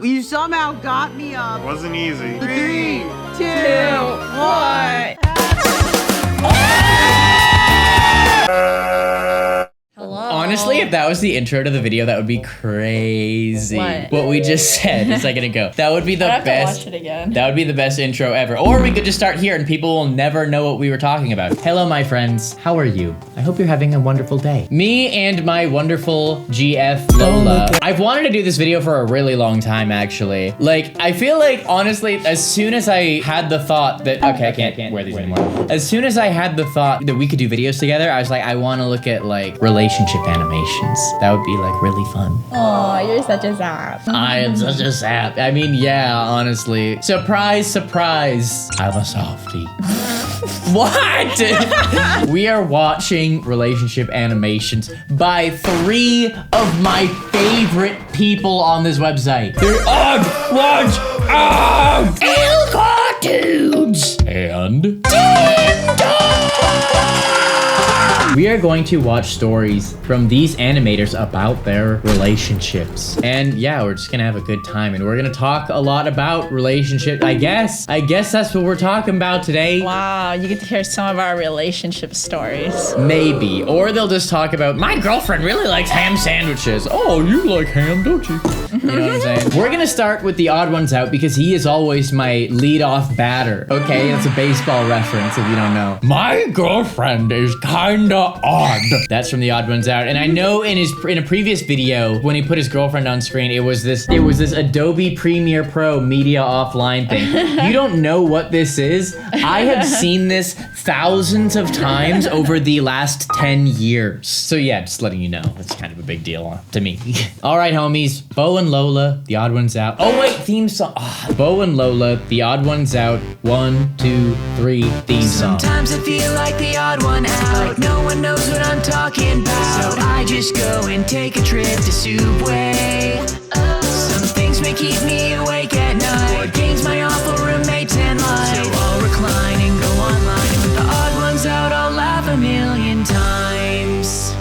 You somehow got me up. Wasn't easy. 3, 2, 1. Honestly, if that was the intro to the video, that would be crazy. What we just said a second ago. That would be the best. have to watch it again. That would be the best intro ever. Or we could just start here and people will never know what we were talking about. Hello, my friends. How are you? I hope you're having a wonderful day. Me and my wonderful GF Lola. I've wanted to do this video for a really long time, actually. Like, I feel like, honestly, as soon as I had the thought that, okay, I can't wear these anymore. As soon as I had the thought that we could do videos together, I was like, I want to look at like relationship animations. That would be like really fun. Oh, you're such a sap. I am such a sap. I mean, yeah, honestly. Surprise, surprise. I'm a softie. What? We are watching relationship animations by 3 of my favorite people on this website. They're L Cartoons and we are going to watch stories from these animators about their relationships. And yeah, we're just gonna have a good time and we're gonna talk a lot about relationships. I guess that's what we're talking about today. Wow, you get to hear some of our relationship stories. Maybe. Or they'll just talk about, my girlfriend really likes ham sandwiches. Oh, you like ham, don't you? You know what I'm saying? We're gonna start with the odd ones out because he is always my lead-off batter. Okay, that's a baseball reference if you don't know. My girlfriend is kinda odd. That's from the odd ones out. And I know in a previous video when he put his girlfriend on screen, it was this Adobe Premiere Pro media offline thing. You don't know what this is. I have seen this thousands of times over the last 10 years. So yeah, just letting you know. It's kind of a big deal to me. All right, homies. Bo and Lola, the odd ones out. Oh wait, theme song. Oh, Bo and Lola, the odd ones out. 1, 2, 3, theme song. Sometimes I feel like the odd one out. No one knows what I'm talking about. So I just go and take a trip to Subway. Some things may keep me awake at night. Board games, my awful roommates and life. So I'll recline and go online. With the odd ones out, I'll laugh a million times.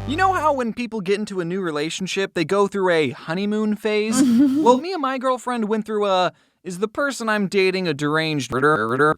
You know how when people get into a new relationship, they go through a honeymoon phase? Well, me and my girlfriend went through a is the person I'm dating a deranged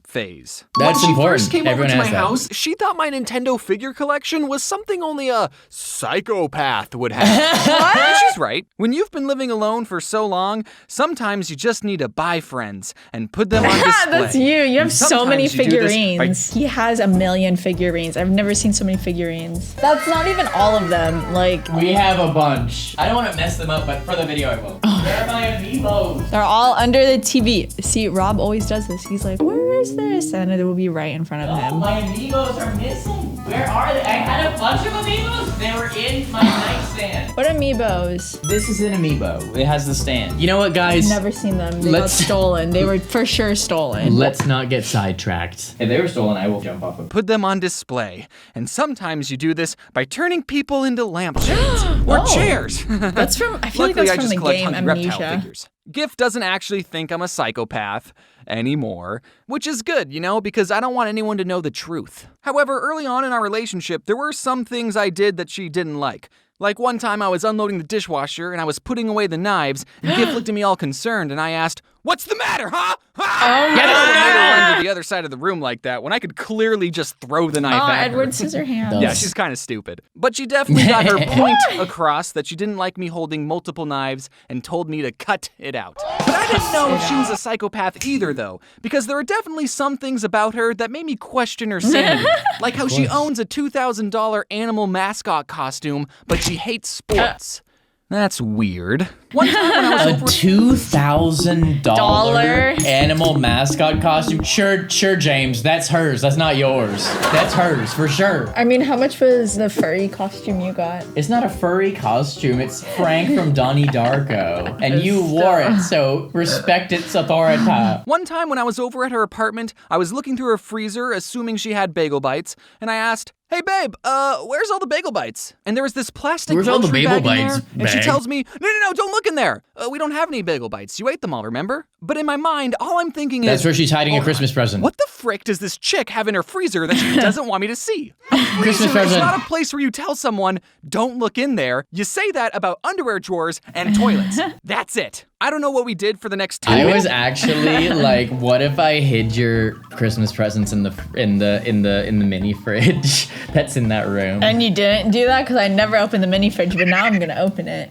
phase. That's when she important. first came Everyone over to has my that. house, she thought my Nintendo figure collection was something only a psychopath would have. What? And she's right. When you've been living alone for so long, sometimes you just need to buy friends and put them on display. That's you. You have so many sometimes you do this figurines. He has a million figurines. I've never seen so many figurines. That's not even all of them. Like, We have a bunch. I don't want to mess them up, but for the video I will. Where are my amiibos? they're all under the TV. See, Rob always does this. He's like, where is this? And it will be right in front of Oh, him. my amiibos are missing. Where are they? I had a bunch of amiibos. They were in my nightstand. What amiibos? This is an amiibo. It has the stand. You know what, guys? Never seen them. They got Let's- stolen. They were for sure stolen. Let's not get sidetracked. If they were stolen, I will jump off of. Put them on display. And sometimes you do this by turning people into lampshades or Oh. chairs. That's from, I feel like Luckily, that's I from just the collect game hunky reptile Amnesia. figures. Gift doesn't actually think I'm a psychopath anymore, which is good, you know, because I don't want anyone to know the truth. However, early on in our relationship, there were some things I did that she didn't like. Like one time I was unloading the dishwasher and I was putting away the knives, and Gift looked at me all concerned and I asked, "What's the matter, huh? Oh my Get God. her to the other side of the room like that when I could clearly just throw the knife Oh, at Edward her. Scissorhands. Yeah, she's kind of stupid. But she definitely got her point across that she didn't like me holding multiple knives and told me to cut it out. But I didn't know if she was a psychopath either, though, because there are definitely some things about her that made me question her sanity. Like how she owns a $2,000 animal mascot costume, but she hates sports. That's weird. One time when I was A over... $2,000 animal mascot costume? Sure, James, that's hers. That's not yours. That's hers, for sure. I mean, how much was the furry costume you got? It's not a furry costume. It's Frank from Donnie Darko. And you wore it, so respect its authority. One time when I was over at her apartment, I was looking through her freezer, assuming she had bagel bites, and I asked, "Hey babe, where's all the bagel bites?" And there was this plastic Where's all the grocery bagel bag in bites, there, and she babe? tells me, no, don't look in there. we don't have any bagel bites. You ate them all, remember? But in my mind, all I'm thinking is... That's where she's hiding a Christmas present. What the frick does this chick have in her freezer that she doesn't want me to see? Christmas It's present. not a place where you tell someone, don't look in there. You say that about underwear drawers and toilets. That's it. I don't know what we did for the next 10 I minutes. was actually like, what if I hid your Christmas presents in the mini fridge that's in that room? And you didn't do that because I never opened the mini fridge, but now I'm gonna open it.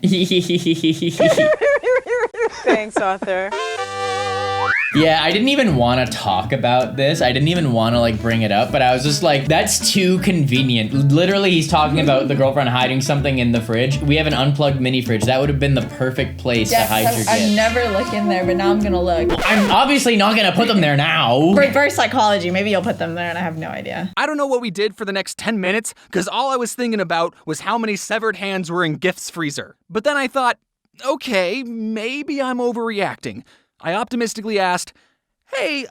Thanks, Arthur. Yeah, I didn't even want to talk about this. I didn't even want to like bring it up, but I was just like, that's too convenient. Literally, he's talking about the girlfriend hiding something in the fridge. We have an unplugged mini fridge. That would have been the perfect place to hide your I gift. never look in there, but now I'm gonna look. I'm obviously not gonna put them there now. Reverse psychology. Maybe you'll put them there, and I have no idea. I don't know what we did for the next 10 minutes, because all I was thinking about was how many severed hands were in Gift's freezer. But then I thought, okay, maybe I'm overreacting. I optimistically asked, hey,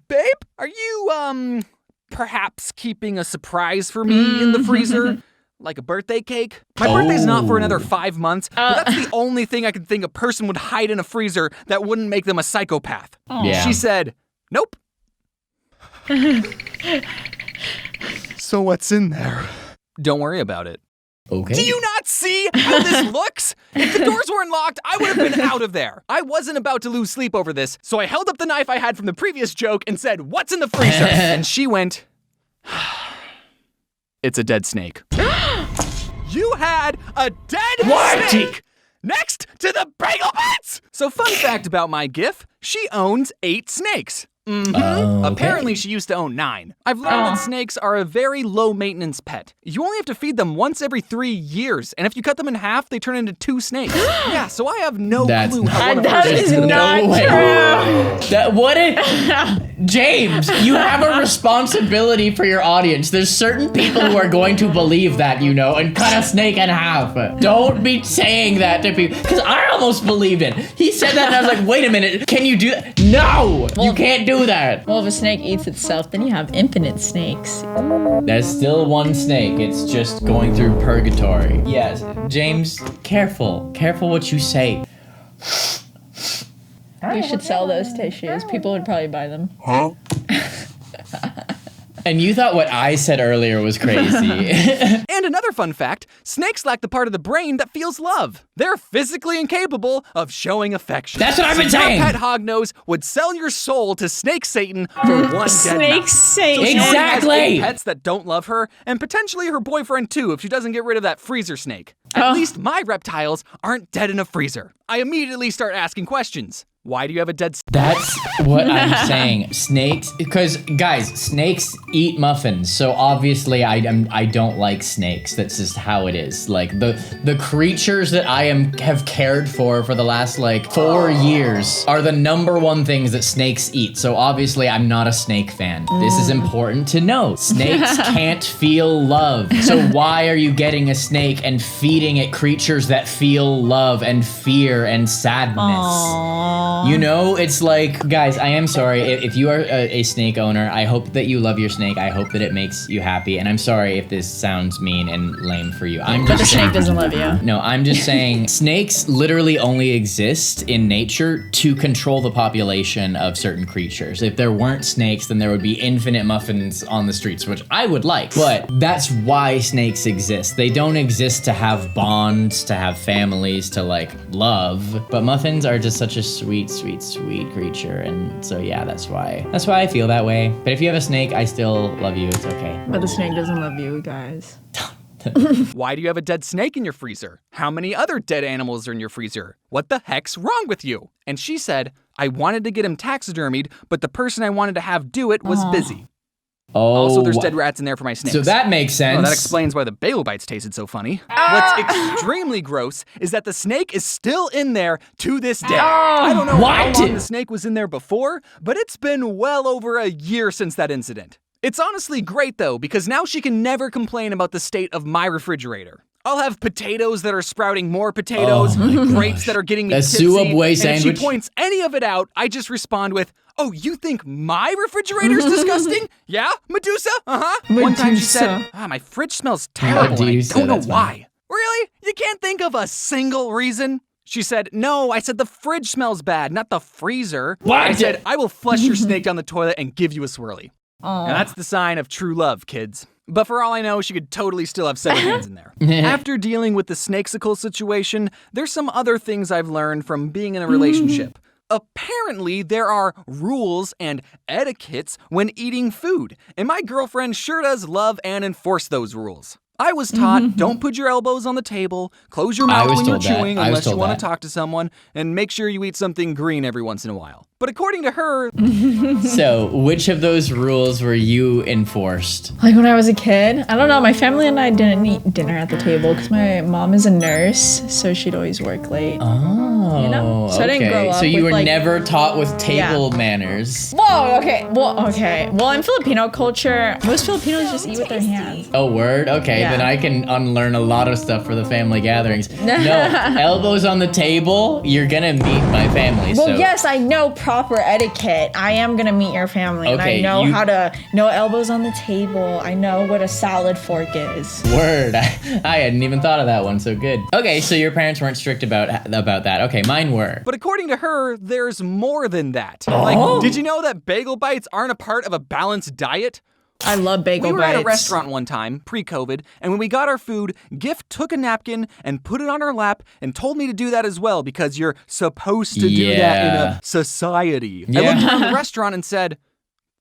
babe, are you, perhaps keeping a surprise for me in the freezer? Like a birthday cake? My birthday's not for another 5 months, but that's the only thing I could think a person would hide in a freezer that wouldn't make them a psychopath. Yeah. She said, nope. So what's in there? Don't worry about it. Okay. Do you not see how this looks? If the doors weren't locked, I would have been out of there. I wasn't about to lose sleep over this, so I held up the knife I had from the previous joke and said, what's in the freezer? And she went, it's a dead snake. You had a dead snake next to the bagel bits! So fun fact about my GIF, she owns 8 snakes. Apparently she used to own 9. I've learned that snakes are a very low maintenance pet. You only have to feed them once every 3 years, and if you cut them in half, they turn into 2 snakes. Yeah, so I have no clue how one of That her is snakes not gonna true. That what it, James, you have a responsibility for your audience. There's certain people who are going to believe that, you know, and cut a snake in half. Don't be saying that to people, because I almost believed it. He said that and I was like, wait a minute, can you do that? No, you can't do that. Well, if a snake eats itself, then you have infinite snakes. There's still one snake. It's just going through purgatory. Yes, James, careful. Careful what you say. We should sell those tissues. People would probably buy them. And you thought what I said earlier was crazy. And another fun fact, snakes lack the part of the brain that feels love. They're physically incapable of showing affection. That's what I've been So saying. Your pet hognose would sell your soul to Snake Satan for one dead Snake mouth. Satan. So she already has Exactly. 8 pets that don't love her, and potentially her boyfriend too if she doesn't get rid of that freezer snake. At least my reptiles aren't dead in a freezer. I immediately start asking questions. Why do you have a dead That's what I'm saying. Snakes, because guys, snakes eat muffins. So obviously I don't like snakes. That's just how it is. Like the creatures that I have cared for the last like 4 years are the #1 things that snakes eat. So obviously I'm not a snake fan. This is important to know. Snakes can't feel love. So why are you getting a snake and feeding it creatures that feel love and fear and sadness? You know, it's like, guys, I am sorry. If you are a snake owner, I hope that you love your snake. I hope that it makes you happy. And I'm sorry if this sounds mean and lame for you. But the snake doesn't love you. No, I'm just saying snakes literally only exist in nature to control the population of certain creatures. If there weren't snakes, then there would be infinite muffins on the streets, which I would like. But that's why snakes exist. They don't exist to have bonds, to have families, to like love. But muffins are just such a sweet creature. And so yeah, that's why I feel that way. But if you have a snake, I still love you. It's okay. But the snake doesn't love you, guys. Why do you have a dead snake in your freezer? How many other dead animals are in your freezer? What the heck's wrong with you? And she said, I wanted to get him taxidermied, but the person I wanted to have do it was busy. Oh, Also, there's dead rats in there for my snakes. So that makes sense. Oh, that explains why the bagel bites tasted so funny. What's extremely gross is that the snake is still in there to this day. I don't know how long the snake was in there before, but it's been well over a year since that incident. It's honestly great though, because now she can never complain about the state of my refrigerator. I'll have potatoes that are sprouting more potatoes, grapes that are getting me tipsy, Subway and sandwich. if she points any of it out, I just respond with, oh, you think my refrigerator's disgusting? Yeah, Medusa? One time she said, my fridge smells terrible, and I Medusa, don't know that's why. Really? You can't think of a single reason? She said, no, I said the fridge smells bad, not the freezer. What? I said, I will flush your snake down the toilet and give you a swirly. Aw. And that's the sign of true love, kids. But for all I know, she could totally still have 7 hands in there. After dealing with the snakesicle situation, there's some other things I've learned from being in a relationship. Apparently, there are rules and etiquettes when eating food, and my girlfriend sure does love and enforce those rules. I was taught, don't put your elbows on the table, close your mouth when you're chewing unless you want to talk to someone, and make sure you eat something green every once in a while. But according to her... So, which of those rules were you enforced? Like when I was a kid, I don't know, my family and I didn't eat dinner at the table because my mom is a nurse, so she'd always work late. Oh, You know? So I okay. didn't grow up So you with, were like- never taught with table manners. Whoa, okay. Well, in Filipino culture, most Filipinos just eat with their hands. Oh, word? Okay, Yeah. then I can unlearn a lot of stuff for the family gatherings. No, elbows on the table, you're gonna meet my family, Well, so... yes, I know proper etiquette. I am gonna meet your family, and Okay, I know you- how to no elbows on the table. I know what a salad fork is. Word. I hadn't even thought of that one, so good. Okay, so your parents weren't strict about that. Okay, mine were. But according to her, there's more than that. Like, did you know that bagel bites aren't a part of a balanced diet? I love bagel We were bites. at a restaurant one time, pre-COVID, and when we got our food, Gift took a napkin and put it on her lap and told me to do that as well because you're supposed to do that in Yeah. a society. I Yeah. looked around the restaurant and said,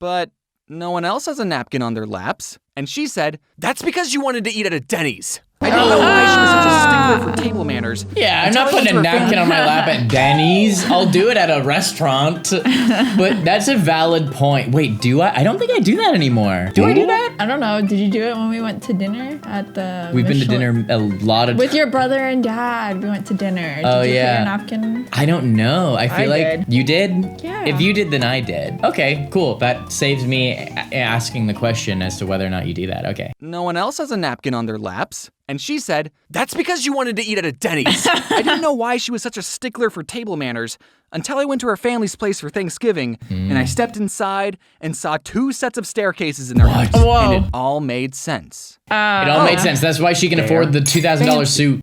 but no one else has a napkin on their laps. And she said, that's because you wanted to eat at a Denny's. I don't know why she was such a stickler for table manners. Yeah, I'm Until not I went putting a to her napkin on my lap at Denny's. I'll do it at a restaurant. But that's a valid point. Wait, do I? I don't think I do that anymore. Do I do that? I don't know. Did you do it when we went to dinner at the? We've been to Michelin- dinner a lot of with your brother and dad. We went to dinner. Did Oh, you yeah. put your napkin? I don't know. I feel I like did. you did? Yeah. If you did, then I did. Okay, cool. That saves me asking the question as to whether or not you do that. Okay. No one else has a napkin on their laps. And she said, that's because you wanted to eat at a Denny's. I didn't know why she was such a stickler for table manners until I went to her family's place for Thanksgiving and I stepped inside and saw 2 sets of staircases in their house. Whoa. And it all made sense. It all made sense. That's why she can afford the $2,000 suit.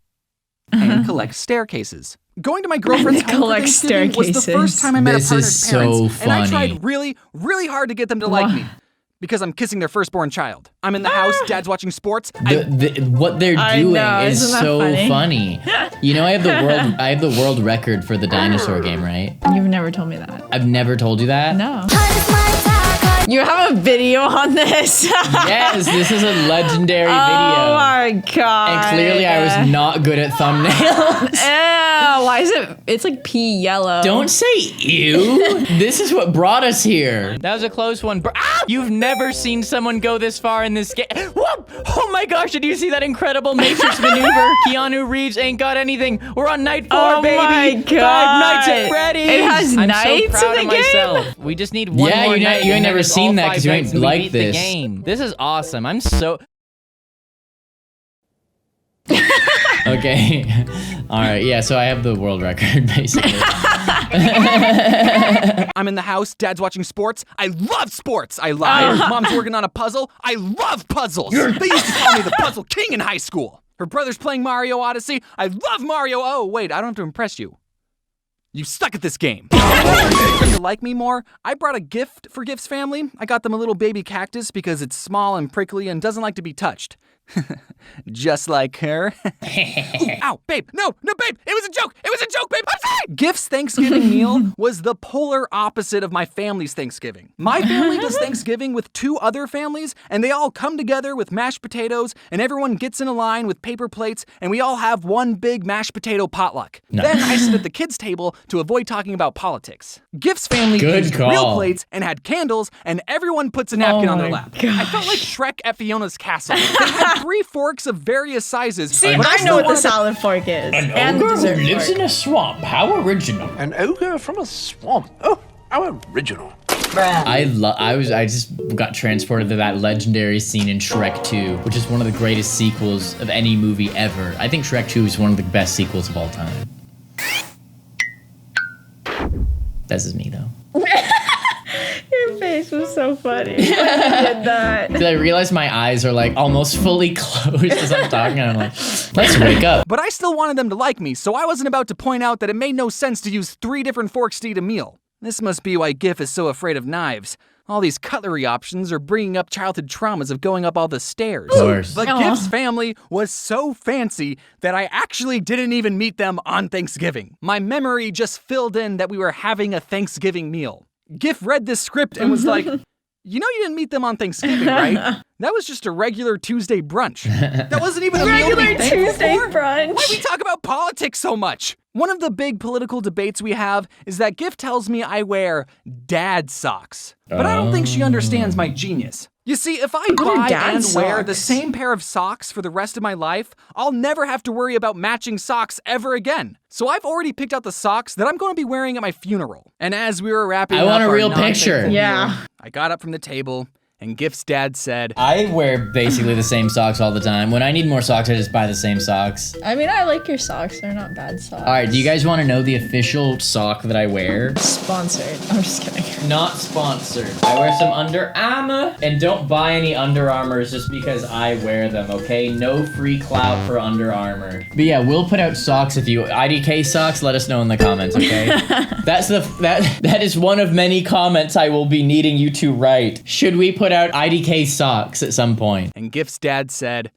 And collect staircases. Going to my girlfriend's home for Collect Thanksgiving was the staircases. first time I met This a is partner's so parents. And I funny. tried really, really hard to get them to like me. Because I'm kissing their firstborn child. I'm in the house, dad's watching sports. What they're I doing know, is isn't that so funny? You know, I have the world record for the dinosaur game, right? You've never told me that. I've never told you that. No. You have a video on this. Yes, this is a legendary Oh video. my god. And clearly I was not good at thumbnails. Ew, why is it? It's like pea yellow. Don't say ew. This is what brought us here. That was a close one. You've never seen someone go this far in this game. Whoop! Oh my gosh, did you see that incredible Matrix maneuver? Keanu Reeves ain't got anything. We're on night 4, Oh baby. my God. 5 Nights at Freddy's. It has I'm nights so proud in of the game? myself. We just need one Yeah, more you night. ain't and never then it's seen all that 5 'cause you nights ain't and we like beat this. the game. This is awesome. I'm so... Okay. All right. Yeah. So I have the world record, basically. I'm in the house, dad's watching sports. I love sports. I lied. Mom's working on a puzzle. I love puzzles. They used to call me the puzzle king in high school. Her brother's playing Mario Odyssey. I love Mario. Oh, wait, I don't have to impress you. You suck at this game. To like me more, I brought a gift for Gift's family. I got them a little baby cactus because it's small and prickly and doesn't like to be touched. Just like her. Ow, babe. No, babe. It was a joke. It was a joke, babe. I'm sorry. Gift's Thanksgiving meal was the polar opposite of my family's Thanksgiving. My family does Thanksgiving with 2 other families, and they all come together with mashed potatoes, and everyone gets in a line with paper plates, and we all have one big mashed potato potluck. Then I sit at the kids' table to avoid talking about politics. Gift's family Good used call. real plates and had candles, and everyone puts a napkin on their my lap. I felt like Shrek at Fiona's castle. They had 3 forks of various sizes. See, but I still know what the wanted to- salad fork is. And dessert fork. a swamp. How original. An ogre from a swamp. Oh, how original. I just got transported to that legendary scene in Shrek 2, which is one of the greatest sequels of any movie ever. I think Shrek 2 is one of the best sequels of all time. This is me though. Your face was so funny. When you did that. Because I realized my eyes are like almost fully closed as I'm talking, and I'm like, let's wake up. But I still wanted them to like me, so I wasn't about to point out that it made no sense to use 3 different forks to eat a meal. This must be why GIF is so afraid of knives. All these cutlery options are bringing up childhood traumas of going up all the stairs. Of course. But GIF's family was so fancy that I actually didn't even meet them on Thanksgiving. My memory just filled in that we were having a Thanksgiving meal. GIF read this script and was like, you know you didn't meet them on Thanksgiving, right? That was just a regular Tuesday brunch. That wasn't even a meal to be Regular thankful Tuesday for? brunch. Why do we talk about politics so much? One of the big political debates we have is that GIF tells me I wear dad socks. But I don't think she understands my genius. You see, if I buy dad and wear the socks? same pair of socks for the rest of my life, I'll never have to worry about matching socks ever again. So I've already picked out the socks that I'm going to be wearing at my funeral. And as we were wrapping I up want a our real non-thankful picture. meal, Yeah. I got up from the table, and GIF's dad said, I wear basically the same socks all the time. When I need more socks, I just buy the same socks. I mean, I like your socks. They're not bad socks. All right, do you guys want to know the official sock that I wear? Sponsored. I'm just kidding. Not sponsored. I wear some Under Armour, and don't buy any Under Armours just because I wear them, okay? No free clout for Under Armour. But yeah, we'll put out socks if you IDK socks. Let us know in the comments, okay? That is one of many comments I will be needing you to write. Should we put out IDK socks at some point? and GIF's dad said,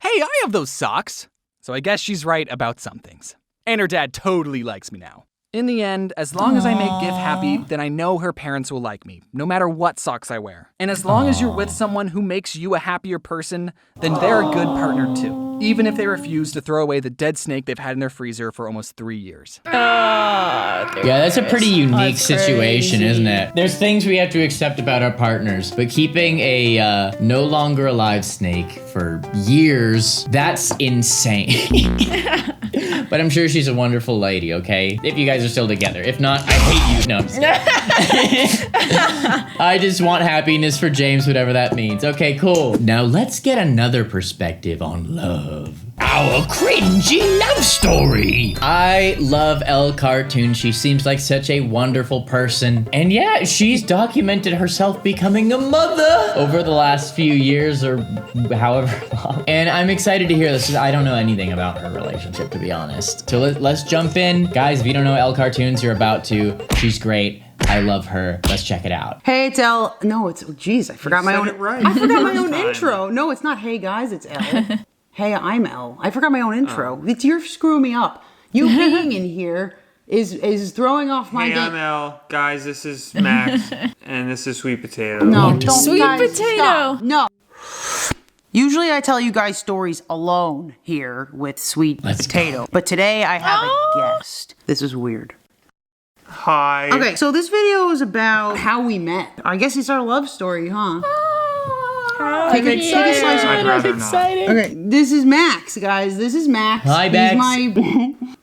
hey, I have those socks. So I guess she's right about some things. And her dad totally likes me now. In the end, as long as I make GIF happy, then I know her parents will like me, no matter what socks I wear. And as long as you're with someone who makes you a happier person, then they're a good partner too. Even if they refuse to throw away the dead snake they've had in their freezer for almost 3 years. Yeah, that's a pretty unique That's situation, crazy. isn't it? There's things we have to accept about our partners, but keeping a no longer alive snake for years, that's insane. But I'm sure she's a wonderful lady, okay? If you guys are still together. If not, I hate you. No, I'm just kidding. I just want happiness for James, whatever that means. Okay, cool. Now let's get another perspective on love. Our cringy love story. I love Elle Cartoon. She seems like such a wonderful person. And yeah, she's documented herself becoming a mother over the last few years or however long. And I'm excited to hear this. I don't know anything about her relationship, to be honest. So let's jump in. Guys, if you don't know Elle Cartoons, you're about to. She's great. I love her. Let's check it out. Hey, it's L. No, it's. Geez, I forgot my own. Right. I forgot my own intro. No, it's not. Hey guys, it's L. Hey, I'm L. I forgot my own intro. It's you're screwing me up. You being in here is throwing off my Hey, I'm game. L. Guys, this is Max, and this is Sweet Potato. No, don't Sweet guys, potato. stop. No. Usually I tell you guys stories alone here with Sweet Let's Potato, but today I have a guest. This is weird. Hi. Okay, so this video is about how we met. I guess it's our love story, huh? Take a slice of I'd rather not. exciting. Okay, this is Max, guys. This is Max. Hi, Max. He's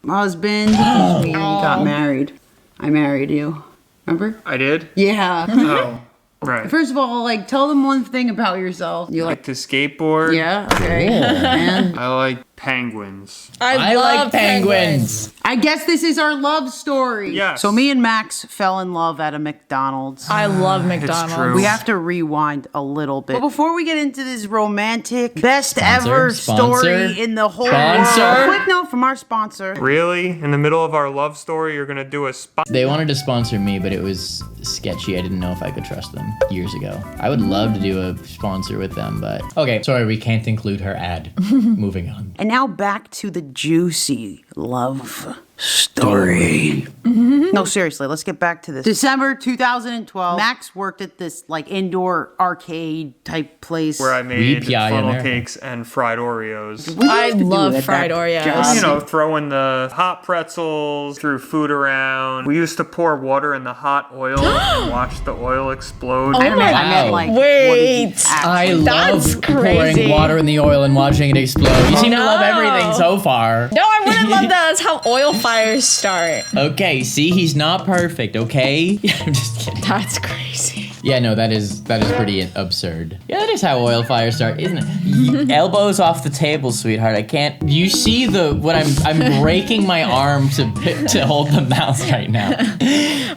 my husband. Because we got married. I married you. Remember? I did? Yeah. Oh, right. First of all, like, tell them one thing about yourself. You I like? like to skateboard. Yeah. Okay. And I like penguins. I like penguins. I guess this is our love story. Yes. So me and Max fell in love at a McDonald's. I love McDonald's. true. We have to rewind a little bit. But before we get into this romantic, best Sponsor? ever Sponsor? story in the whole Sponsor? world. Quick note from our sponsor. Really? In the middle of our love story, you're gonna do a spot? They wanted to sponsor me, but it was sketchy. I didn't know if I could trust them years ago. I would love to do a sponsor with them, but okay, sorry, we can't include her ad. Moving on. And now back to the juicy love story. No, seriously, let's get back to this. December 2012, Max worked at this like indoor arcade type place. Where I made PI in funnel there. cakes and fried Oreos. What do you I have to do love at fried that Oreos. job? You know, throwing the hot pretzels, threw food around. We used to pour water in the hot oil and watch the oil explode. I don't know. I Wow. meant like, Wait. what did you I actually- love pouring crazy. water in the oil and watching it explode. You seem to love No. everything so far. No, I wouldn't love that. That's how oil fires start. Okay, see, he's not perfect, okay? I'm just kidding. That's crazy. Yeah, no, that is pretty absurd. Yeah, that is how oil fires start, isn't it? Elbows off the table, sweetheart. I can't. You see what I'm breaking my arm to hold the mouse right now.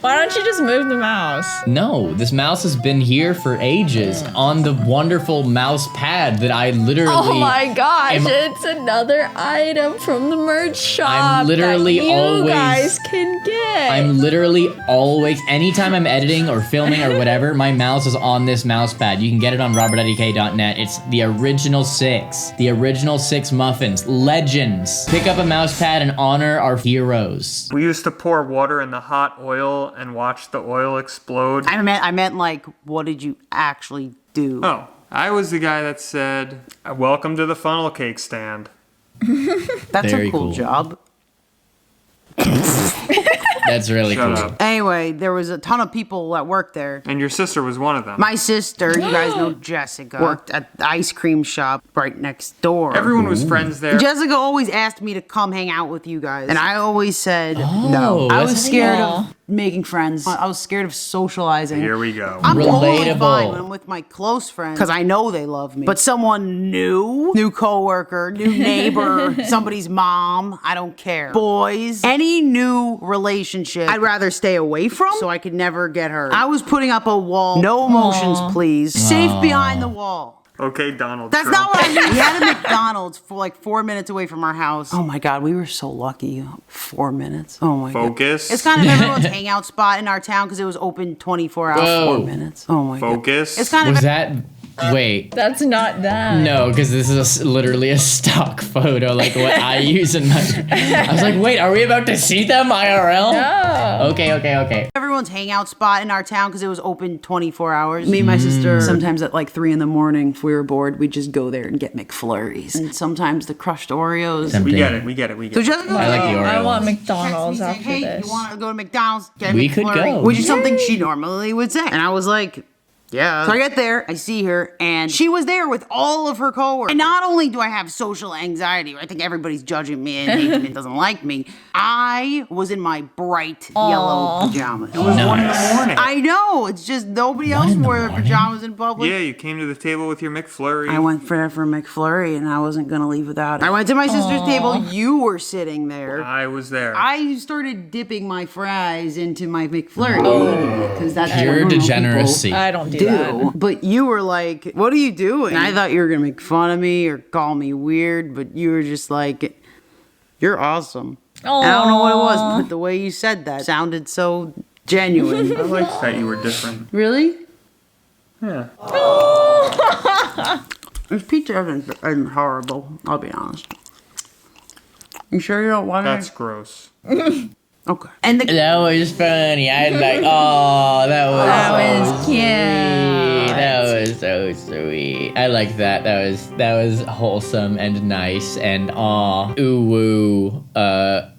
Why don't you just move the mouse? No, this mouse has been here for ages on the wonderful mouse pad that I literally. Oh my gosh, it's another item from the merch shop. I'm literally that you always. guys can get. I'm literally always. Anytime I'm editing or filming or whatever, my mouse is on this mouse pad. You can get it on robertidk.net. It's the original 6. The original 6 muffins. Legends. Pick up a mouse pad and honor our heroes. We used to pour water in the hot oil and watch the oil explode. I meant like, what did you actually do? Oh, I was the guy that said, "Welcome to the funnel cake stand." That's Very a cool cool. job. That's really Shut cool. up. Anyway, there was a ton of people that worked there. And your sister was one of them. My sister, you guys know Jessica, worked at the ice cream shop right next door. Everyone was friends there. Jessica always asked me to come hang out with you guys. And I always said no. I that's was scared cool. of making friends. I was scared of socializing. Here we go. I'm totally Relatable. fine when I'm with my close friends because I know they love me. But someone new coworker, new neighbor, somebody's mom, I don't care. Boys, any new relationship, I'd rather stay away from so I could never get hurt. I was putting up a wall. No emotions, please. Safe behind the wall. Okay, Donald That's Trump. not what I mean. We had a McDonald's for like 4 minutes away from our house. Oh my God, we were so lucky. 4 minutes. Oh my God. Focus. It's kind of everyone's hangout spot in our town because it was open 24 hours, Whoa. 4 minutes. Oh my God. Focus. It's kind of Was that? Wait. That's not that. No, because this is literally a stock photo, like what I use in my. I was like, wait, are we about to see them IRL? No. Okay. everyone's hangout spot in our town because it was open 24 hours. Me and my sister, sometimes at like 3 a.m, if we were bored, we'd just go there and get McFlurries. And sometimes the crushed Oreos. We get it. So Jessica, I like the Oreo I want ones. McDonald's texted me after saying, hey, this. you want to go to McDonald's? Get a We could McFlurry? go. Which is something she normally would say. And I was like, yeah. So I get there, I see her, and she was there with all of her coworkers. And not only do I have social anxiety, I think everybody's judging me and hates me and doesn't like me, I was in my bright yellow pajamas. It was 1 a.m. I know, it's just nobody else wore their pajamas in public. Yeah, you came to the table with your McFlurry. I went for McFlurry, and I wasn't gonna leave without it. I went to my sister's table. You were sitting there. I was there. I started dipping my fries into my McFlurry because that's what Pure normal degeneracy. people I don't do that. But you were like, "What are you doing?" And I thought you were gonna make fun of me or call me weird, but you were just like, "You're awesome." And I don't know what it was, but the way you said that sounded so genuine. I liked that you were different. Really? Yeah. This pizza isn't horrible. I'll be honest. You sure you don't want That's it? gross. Okay. And the That was funny. I like. Oh, that was cute. That was so sweet. I like that. That was wholesome and nice and ooh woo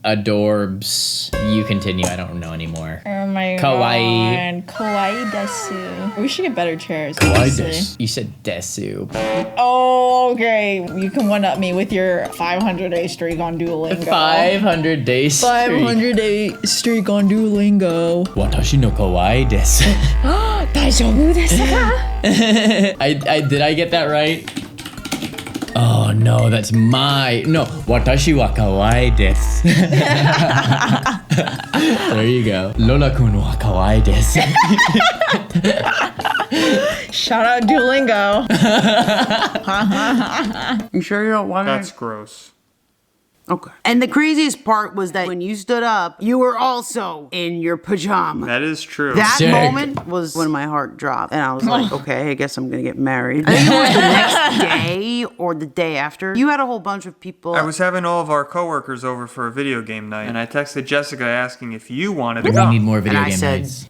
adorbs. You continue. I don't know anymore. Oh my Kawaii. god. Kawaii desu. We should get better chairs. honestly. You said desu. Oh, okay. You can one up me with your 500-day streak on Duolingo. 500 days. 500-day streak on Duolingo. Watashi no kawaii desu. Daijoubu desu ka? I did I get that right? Oh no, that's no. Watashi wa kawaii desu. There you go. Lola-kun wa kawaii desu. Shout out Duolingo. You sure you don't want That's it? gross. Okay. And the craziest part was that when you stood up, you were also in your pajamas. That is true. That Sick. moment was when my heart dropped. And I was like, okay, I guess I'm going to get married. I think it was the next day or the day after. You had a whole bunch of people. I was having all of our coworkers over for a video game night, and I texted Jessica asking if you wanted to We come. need more video And I game said- nights.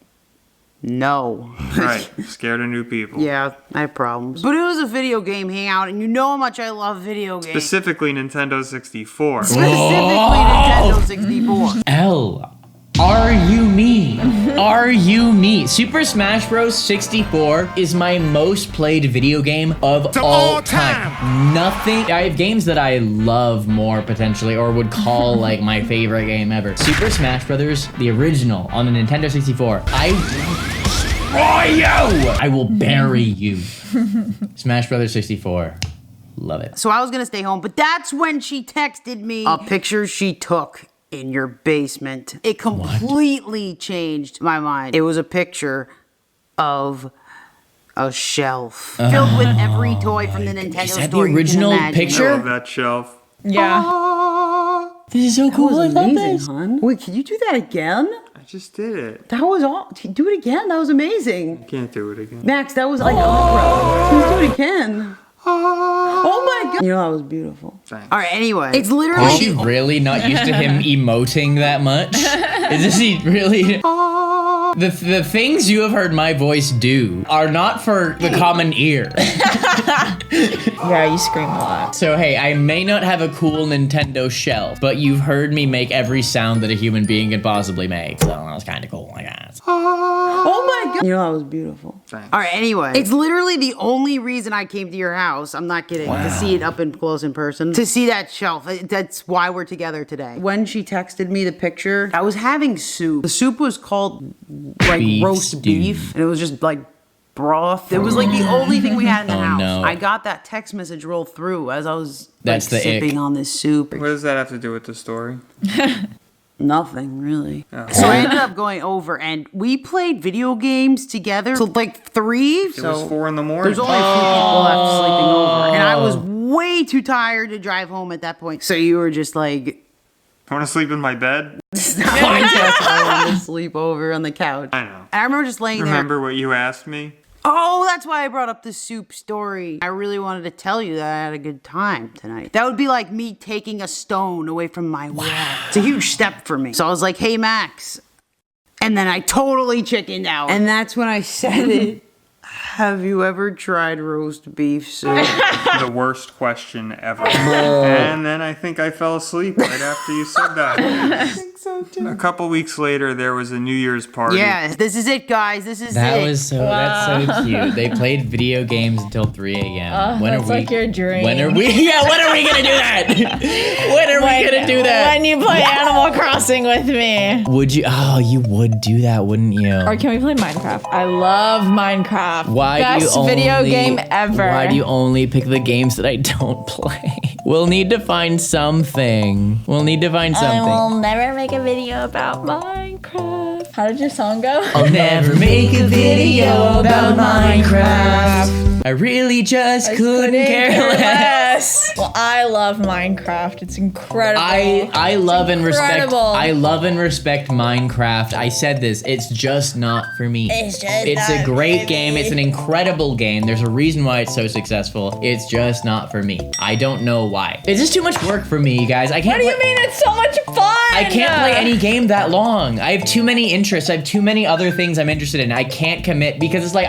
no. Right, scared of new people. Yeah, I have problems. But it was a video game hangout, and you know how much I love video games. Specifically Nintendo 64. Specifically Nintendo 64. L. Are you me? Are you me? Super Smash Bros. 64 is my most played video game of all time. Nothing. I have games that I love more potentially, or would call like my favorite game ever. Super Smash Bros. The original on the Nintendo 64. destroy you! I will bury you. Smash Brothers 64. Love it. So I was gonna stay home, but that's when she texted me a picture she took in your basement. It completely changed my mind. It was a picture of a shelf filled with every toy from the Nintendo Is that store the original you can imagine. I picture? love that shelf. Yeah. This is so That cool. was I love amazing, this. hon. Wait, can you do that again? I just did it. That was all. Do it again. That was amazing. Can't do it again. Max, that was iconic, bro. Please do it again. Oh my god. You know, that was beautiful. Thanks. All right, anyway. It's literally. Is she really not used to him emoting that much? Is he really? The things you have heard my voice do are not for the common ear. Yeah, you scream a lot. So hey, I may not have a cool Nintendo shelf, but you've heard me make every sound that a human being could possibly make. So that was kind of cool, I guess. Oh my god. You know, that was beautiful. Thanks. All right, anyway. It's literally the only reason I came to your house. I'm not kidding. To see it up and close in person. To see that shelf. That's why we're together today. When she texted me the picture, I was having soup. The soup was called like Beef roast stew. beef. And it was just like broth. It was like the only thing we had in the house. no. I got that text message roll through as I was That's the sipping ick. on this soup. What does that have to do with the story? Nothing really. So I ended up going over and we played video games together till like 3. It was 4 in the morning. There's only a few people left sleeping over. And I was way too tired to drive home at that point. So you were just like, I want to sleep in my bed. I wanted to sleep over on the couch. I know. And I remember just laying there. Remember what you asked me? Oh, that's why I brought up the soup story. I really wanted to tell you that I had a good time tonight. That would be like me taking a stone away from my wall. It's a huge step for me. So I was like, hey, Max. And then I totally chickened out. And that's when I said it. Have you ever tried roast beef soup? The worst question ever. And then I think I fell asleep right after you said that. I think so too. A couple weeks later, there was a New Year's party. Yeah, this is it, guys. This is That it. was so. That's so cute. They played video games until 3 a.m. That's like your dream. When are we? Yeah. When are we gonna do that? When are we gonna do that? When you play Animal Crossing with me. Would you? Oh, you would do that, wouldn't you? Or can we play Minecraft? I love Minecraft. Why Best do you only, video game ever. Why do you only pick the games that I don't play? We'll need to find something. We'll need to find something. I will never make a video about Minecraft. How did your song go? I'll never make a video about Minecraft. I really just couldn't care less. Well, I love Minecraft. It's incredible. I love and respect. incredible. I love and respect Minecraft. I said this. It's just not for me. It's a great game. It's an incredible game. There's a reason why it's so successful. It's just not for me. I don't know why. It's just too much work for me, you guys. I can't. What do you mean? It's so much fun. I can't play any game that long. I have too many interests. I have too many other things I'm interested in. I can't commit because it's like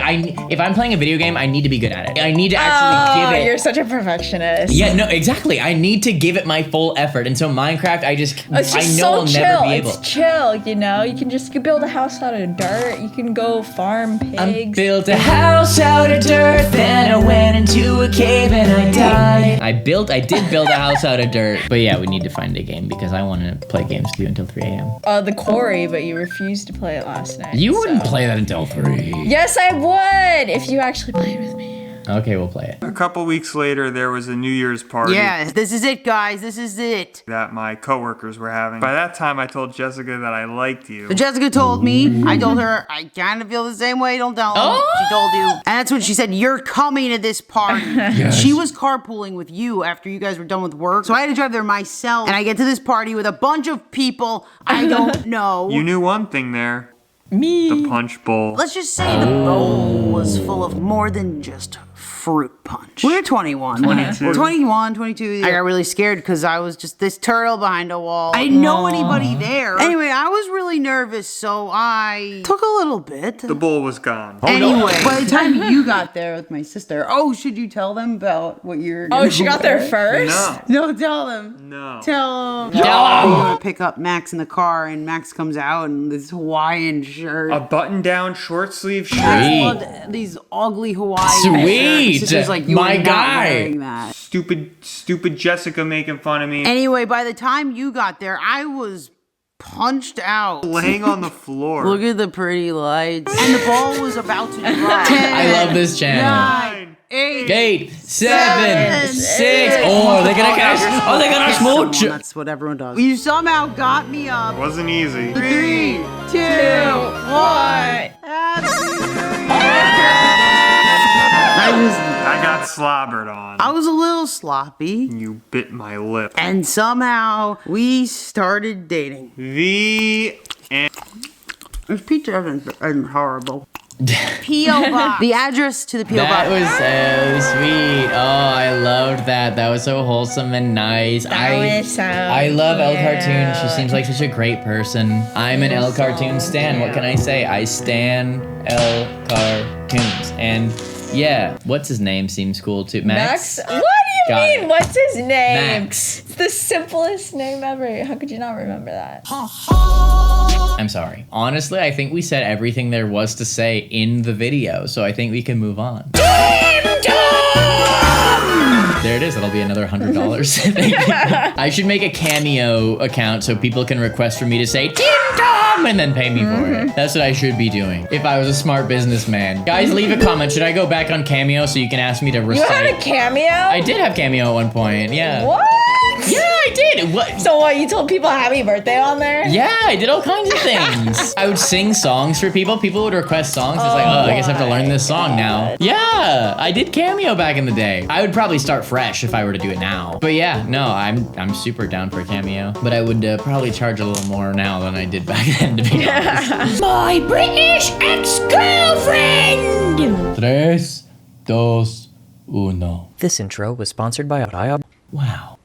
if I'm playing a video game, I need to be good at it. I need to actually give it. You're such a perfectionist. Yeah, no, exactly. I need to give it my full effort. And so Minecraft, It's just I know so I'll chill. never be able. It's chill, you know? You can build a house out of dirt. You can go farm pigs. I built a house out of dirt, then I went into a cave and I died. I did build a house out of dirt. But yeah, we need to find a game because I want to play games with you until 3 a.m. The Quarry, but you refused to play it last night. You wouldn't play that until 3. Yes, I would if you actually played with me. Okay, we'll play it. A couple weeks later, there was a New Year's party. Yeah, this is it, guys. This is it. That my coworkers were having. By that time, I told Jessica that I liked you. So Jessica told me. I told her I kind of feel the same way. Don't tell her. She told you. And that's when she said, you're coming to this party. Yes. She was carpooling with you after you guys were done with work. So I had to drive there myself. And I get to this party with a bunch of people I don't know. You knew one thing there. Me. The punch bowl. Let's just say the bowl was full of more than just fruit punch. We were 21. 22. 21, 22. I got really scared because I was just this turtle behind a wall. I didn't know anybody there. Anyway, I was really nervous, so I took a little bit. The bowl was gone. Anyway, by the time you got there with my sister, should you tell them about what you're Oh, she got there first? No. No, tell them. No. Tell them. You go to pick up Max in the car, and Max comes out in this Hawaiian shirt. A button-down short sleeve shirt. Max loved these ugly Hawaiian Sweet. shirts. Sister's like, you My are not guy. wearing that. Stupid Jessica making fun of me. Anyway, by the time you got there, I was punched out. Laying on the floor. Look at the pretty lights. And the ball was about to drop. 10, I love this channel. 9, 8, 8, 7, 6. Oh, are they gonna catch? Oh, they gonna smooch. That's what everyone does. You somehow got me up. Wasn't easy. 3, 2, 1. I got slobbered on. I was a little sloppy. You bit my lip. And somehow we started dating. The end. This pizza isn't horrible. P.O. Box. The address to the P.O. That Box. was so sweet. Oh, I loved that. That was so wholesome and nice. I love Elle Cartoon. She seems like such a great person. I'm an Elle Cartoon stan. What can I say? I stan Elle Cartoons. And yeah, what's his name seems cool too. Max? What do you Got mean? it. What's his name? Max. It's the simplest name ever. How could you not remember that? I'm sorry. Honestly, I think we said everything there was to say in the video, so I think we can move on. There it is. That'll be another $100. Thank you. I should make a Cameo account so people can request for me to say Tim Tom and then pay me for it. That's what I should be doing if I was a smart businessman. Guys, leave a comment. Should I go back on Cameo so you can ask me to You recite? had a cameo? I did have Cameo at one point. Yeah. What? Yeah, I did. What? So what, you told people happy birthday on there? Yeah, I did all kinds of things. I would sing songs for people. People would request songs. It's like, oh, I guess I have to learn this song now. Yeah, I did Cameo back in the day. I would probably start fresh if I were to do it now. But yeah, no, I'm super down for Cameo. But I would probably charge a little more now than I did back then, to be honest. My British ex-girlfriend! 3, 2, 1. This intro was sponsored by Wow.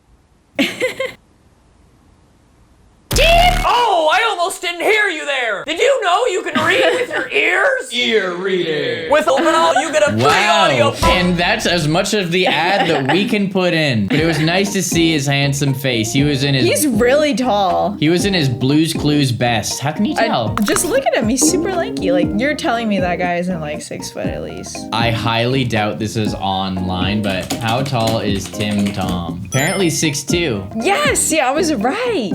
Oh, I almost didn't hear you there. Did you know you can read with your ears? Ear reading. With Openall, you get a free audio. And that's as much of the ad that we can put in. But it was nice to see his handsome face. He was in his He's really tall. He was in his Blue's Clues best. How can you tell? Just look at him. He's super lanky. Like, you're telling me that guy isn't like 6 foot at least. I highly doubt this is online, but how tall is Tim Tom? Apparently 6'2". Yes, yeah, I was right.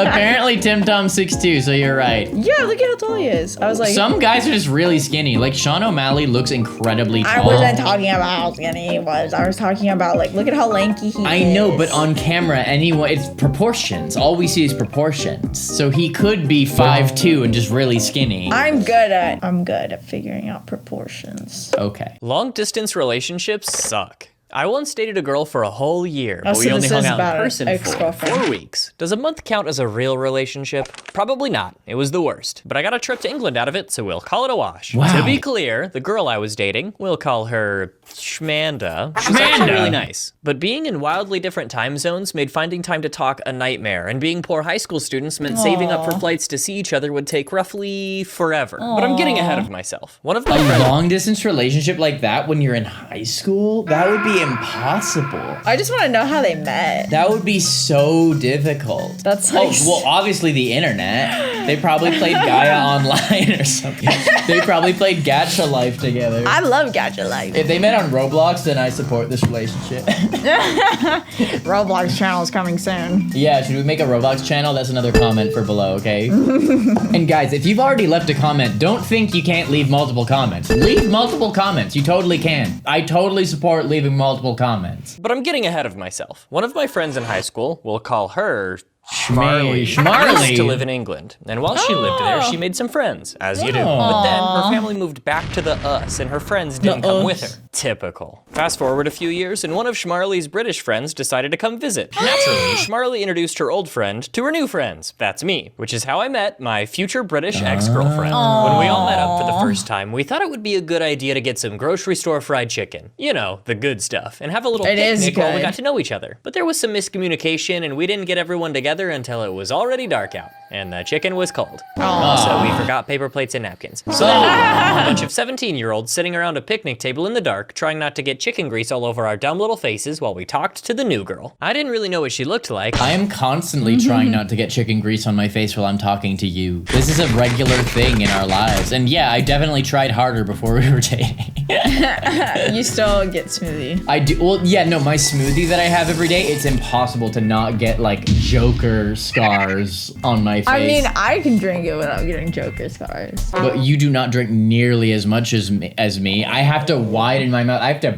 Apparently Tim Tom's 6'2", so you're right. Yeah, look at how tall he is. I was like, Some guys are just really skinny. Like Sean O'Malley looks incredibly tall. I wasn't talking about how skinny he was. I was talking about like, look at how lanky he is. I know, but on camera, anyway, it's proportions. All we see is proportions. So he could be 5'2" and just really skinny. I'm good at figuring out proportions. Okay. Long distance relationships suck. I once dated a girl for a whole year, Oh, but we so only this hung is out about in an person for ex-girlfriend. 4 weeks. Does a month count as a real relationship? Probably not. It was the worst. But I got a trip to England out of it, so we'll call it a wash. Wow. To be clear, the girl I was dating, we'll call her Shmanda. She's actually really nice. But being in wildly different time zones made finding time to talk a nightmare, and being poor high school students meant saving up for flights to see each other would take roughly forever. But I'm getting ahead of myself. One of my A friends... long distance relationship like that when you're in high school? That would be impossible. I just want to know how they met. That would be so difficult. That's like... well, obviously the internet. They probably played Gaia Online or something. They probably played Gacha Life together. I love Gacha Life. If they met on Roblox, then I support this relationship. Roblox channel is coming soon. Yeah, should we make a Roblox channel? That's another comment for below, okay? And guys, if you've already left a comment, don't think you can't leave multiple comments. Leave multiple comments. You totally can. I totally support leaving multiple comments. But I'm getting ahead of myself. One of my friends in high school, we'll call her Schmarley, Schmarley. used to live in England. And while she lived there, she made some friends, as you do. But then her family moved back to the us, and her friends didn't come with her. Typical. Fast forward a few years, and one of Schmarley's British friends decided to come visit. Naturally, Schmarley introduced her old friend to her new friends. That's me, which is how I met my future British ex-girlfriend. When we all met up for the first time, we thought it would be a good idea to get some grocery store fried chicken. You know, the good stuff. And have a little picnic while we got to know each other. But there was some miscommunication, and we didn't get everyone together until it was already dark out, and the chicken was cold. Also, we forgot paper plates and napkins. So then we were a bunch of 17-year-olds sitting around a picnic table in the dark, trying not to get chicken grease all over our dumb little faces while we talked to the new girl. I didn't really know what she looked like. I am constantly trying not to get chicken grease on my face while I'm talking to you. This is a regular thing in our lives. And yeah, I definitely tried harder before we were dating. You still get smoothie. I do, well, yeah, no, my smoothie that I have every day, it's impossible to not get like Joker scars on my face. I mean, I can drink it without getting Joker scars. But you do not drink nearly as much as me. I have to widen my mouth. I have to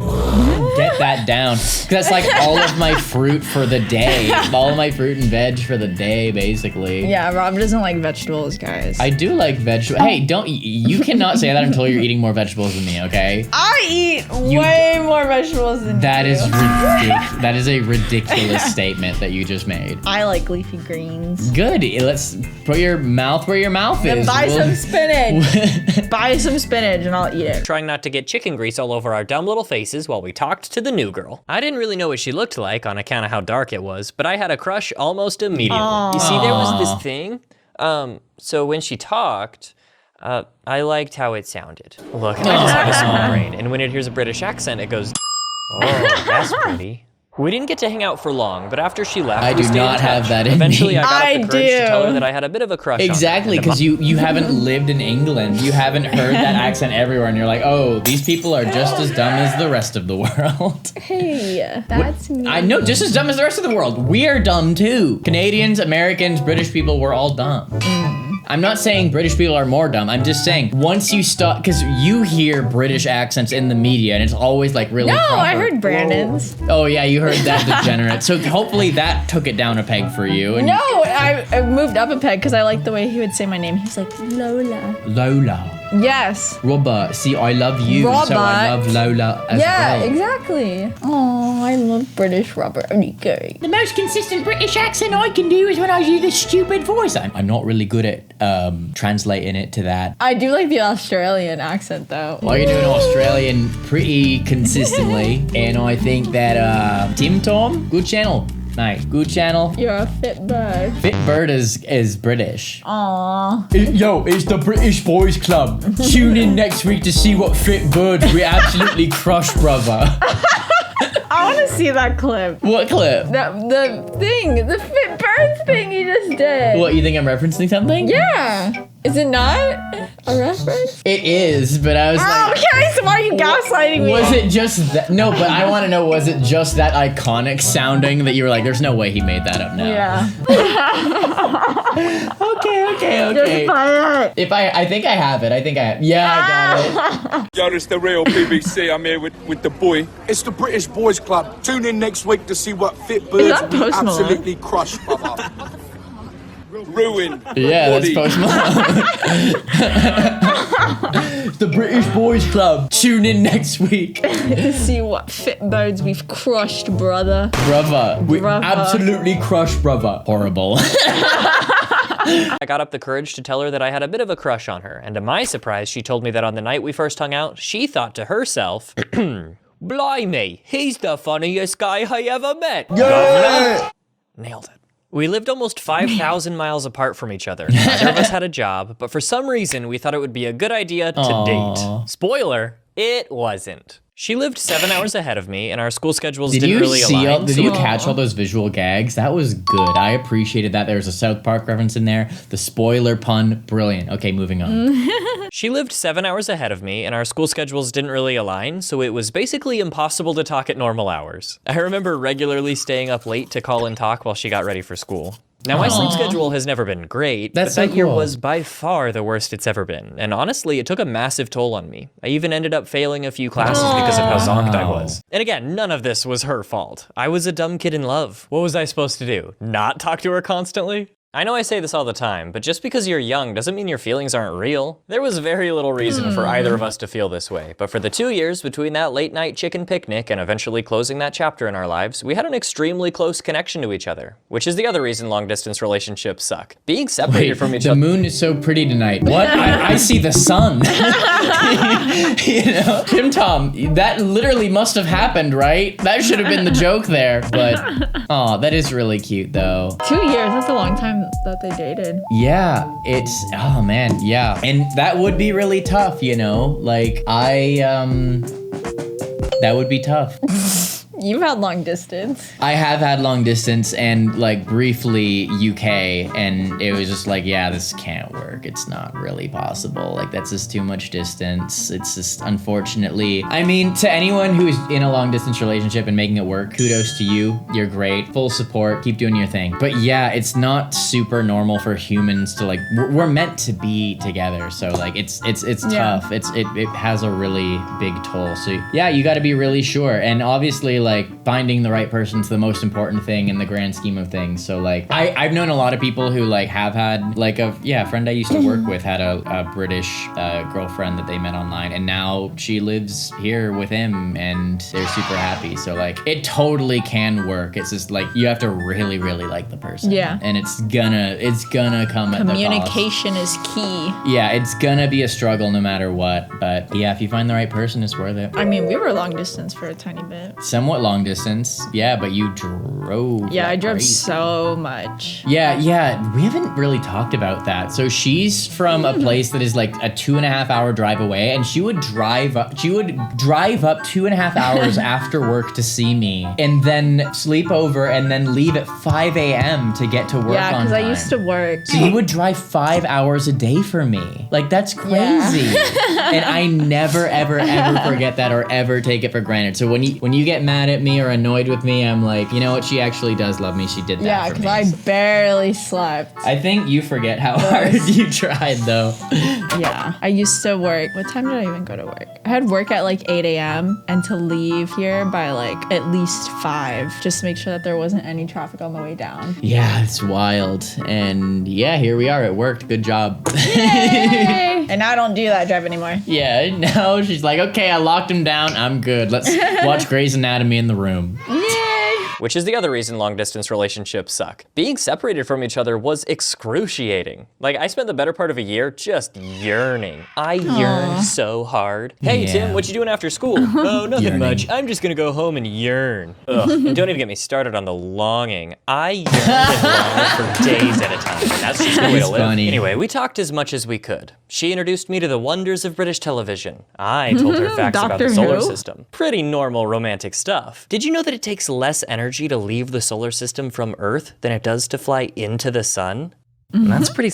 get that down. That's like all of my fruit for the day. All of my fruit and veg for the day, basically. Yeah, Rob doesn't like vegetables, guys. I do like vegetables. Hey, you cannot say that until you're eating more vegetables than me, okay? I eat way more vegetables than That you. is ridiculous. That is a ridiculous statement that you just made. I like leafy greens. Good. Let's put your mouth where your mouth Then is. buy some spinach. Buy some spinach and I'll eat it. Trying not to get chicken grease all over our dumb little faces while we talked to the new girl. I didn't really know what she looked like on account of how dark it was, but I had a crush almost immediately. Aww. You see, there was this thing. So when she talked, I liked how it sounded. Look, I just have a small brain, and when it hears a British accent, it goes, oh, that's pretty. We didn't get to hang out for long, but after she left, I we do stayed not in touch. have that in Eventually, me. I got up the courage to tell her do. that I had a bit of a crush Exactly, on her. because you haven't lived in England. You haven't heard that accent everywhere, and you're like, oh, these people are just as dumb as the rest of the world. Hey, that's me. I know, just as dumb as the rest of the world. We are dumb too. Canadians, Americans, British people, we're all dumb. I'm not saying British people are more dumb. I'm just saying once you stop, because you hear British accents in the media, and it's always like really. No, I proper. heard Brandon's. Oh yeah, you heard that degenerate. So hopefully that took it down a peg for you. And No, I moved up a peg because I liked the way he would say my name. He was like, Lola. Lola. Yes. Robert, see, I love you, so I Robert. love Lola as Yeah, well. exactly. Oh, I love British RobertIDK. The most consistent British accent I can do is when I do this stupid voice. I'm not really good at translating it to that. I do like the Australian accent though. I can do an Australian pretty consistently, and I think that Tim Tom, good channel, mate, good channel. You're a fit bird. Fit Bird is British. Aww. Yo, it's the British Boys Club. Tune in next week to see what Fit Birds we absolutely crush, brother. I want to see that clip. What clip? The thing, the fit birds thing you just did. What, you think I'm referencing something? Yeah. Is it not a reference? It is, but I was like... Okay, so why are you gaslighting me? Was it just that? No, but I want to know, was it just that iconic sounding that you were like, there's no way he made that up now? Yeah. Okay. Just play it. I think I have it. Yeah, I got it. Yo, this the real BBC. I'm here with the boy. It's the British Boys Club. Tune in next week to see what fit birds that we Post Malone? absolutely crush, brother. Ruin. Yeah, that's body. Post Malone. The British Boys Club. Tune in next week. To see what fit birds we've crushed, brother. Brother. We Brother. absolutely crushed, brother. Horrible. I got up the courage to tell her that I had a bit of a crush on her, and to my surprise, she told me that on the night we first hung out, she thought to herself, blimey, he's the funniest guy I ever met. Yeah. Nailed it. We lived almost 5,000 miles apart from each other. Neither of us had a job, but for some reason, we thought it would be a good idea to date. Spoiler, it wasn't. She lived 7 hours ahead of me, and our school schedules didn't really align. Did you catch all those visual gags? That was good. I appreciated that. There was a South Park reference in there. The spoiler pun, brilliant. Okay, moving on. She lived 7 hours ahead of me, and our school schedules didn't really align, so it was basically impossible to talk at normal hours. I remember regularly staying up late to call and talk while she got ready for school. Now, my sleep schedule has never been great, That's but that so year cool. was by far the worst it's ever been. And honestly, it took a massive toll on me. I even ended up failing a few classes because of how zonked I was. And again, none of this was her fault. I was a dumb kid in love. What was I supposed to do? Not talk to her constantly? I know I say this all the time, but just because you're young doesn't mean your feelings aren't real. There was very little reason for either of us to feel this way, but for the 2 years between that late night chicken picnic and eventually closing that chapter in our lives, we had an extremely close connection to each other, which is the other reason long distance relationships suck. Being separated from each the other. moon is so pretty tonight. What? I see the sun. You know, Tim Tom, that literally must have happened, right? That should have been the joke there. But, oh, that is really cute though. 2 years, that's a long time that they dated. Yeah, oh man, yeah. And that would be really tough, you know? Like, that would be tough. You've had long distance. I have had long distance and like briefly UK, and it was just like, yeah, this can't work. It's not really possible. Like that's just too much distance. It's just unfortunately, I mean, to anyone who is in a long distance relationship and making it work, kudos to you. You're great. Full support. Keep doing your thing. But yeah, it's not super normal for humans to like, we're meant to be together. So like it's tough. It has a really big toll. So yeah, you got to be really sure. And obviously like finding the right person's the most important thing in the grand scheme of things. So like I've known a lot of people who like have had like a friend I used to work with had a British girlfriend that they met online, and now she lives here with him and they're super happy. So like it totally can work. It's just like you have to really, really like the person. Yeah. And it's gonna come at the cost. Communication is key. Yeah, it's gonna be a struggle no matter what. But yeah, if you find the right person, it's worth it. I mean, we were long distance for a tiny bit. Somewhat long distance. Yeah, but you drove. Yeah, like I drove crazy. so much. Yeah. We haven't really talked about that. So she's from a place that is like a 2.5 hour drive away, and she would drive up 2.5 hours after work to see me, and then sleep over, and then leave at 5 a.m. to get to work Yeah, on because time. I used to work. So you would drive 5 hours a day for me. Like that's crazy. And I never, ever, ever forget that or ever take it for granted. So when you get mad at me or annoyed with me, I'm like, you know what? She actually does love me. She did that Yeah, for because me. I barely slept. I think you forget how hard you tried though. Yeah, I used to work. What time did I even go to work? I had work at like 8 a.m. and to leave here by like at least 5, just to make sure that there wasn't any traffic on the way down. Yeah, it's wild. And yeah, here we are. It worked. Good job. Yay! And I don't do that drive anymore. Yeah, no, she's like, okay, I locked him down. I'm good. Let's watch Grey's Anatomy in the room. Which is the other reason long distance relationships suck. Being separated from each other was excruciating. Like I spent the better part of a year just yearning. I yearned so hard. Hey Yeah. Tim, what you doing after school? Oh, nothing Yearning. much. I'm just gonna go home and yearn. Ugh, and don't even get me started on the longing. I yearned and longed for days at a time, and that's just the way to It's live. funny. Anyway, we talked as much as we could. She introduced me to the wonders of British television. I told her facts about the Doctor solar Who? system. Pretty normal romantic stuff. Did you know that it takes less energy to leave the solar system from Earth than it does to fly into the sun? And that's pretty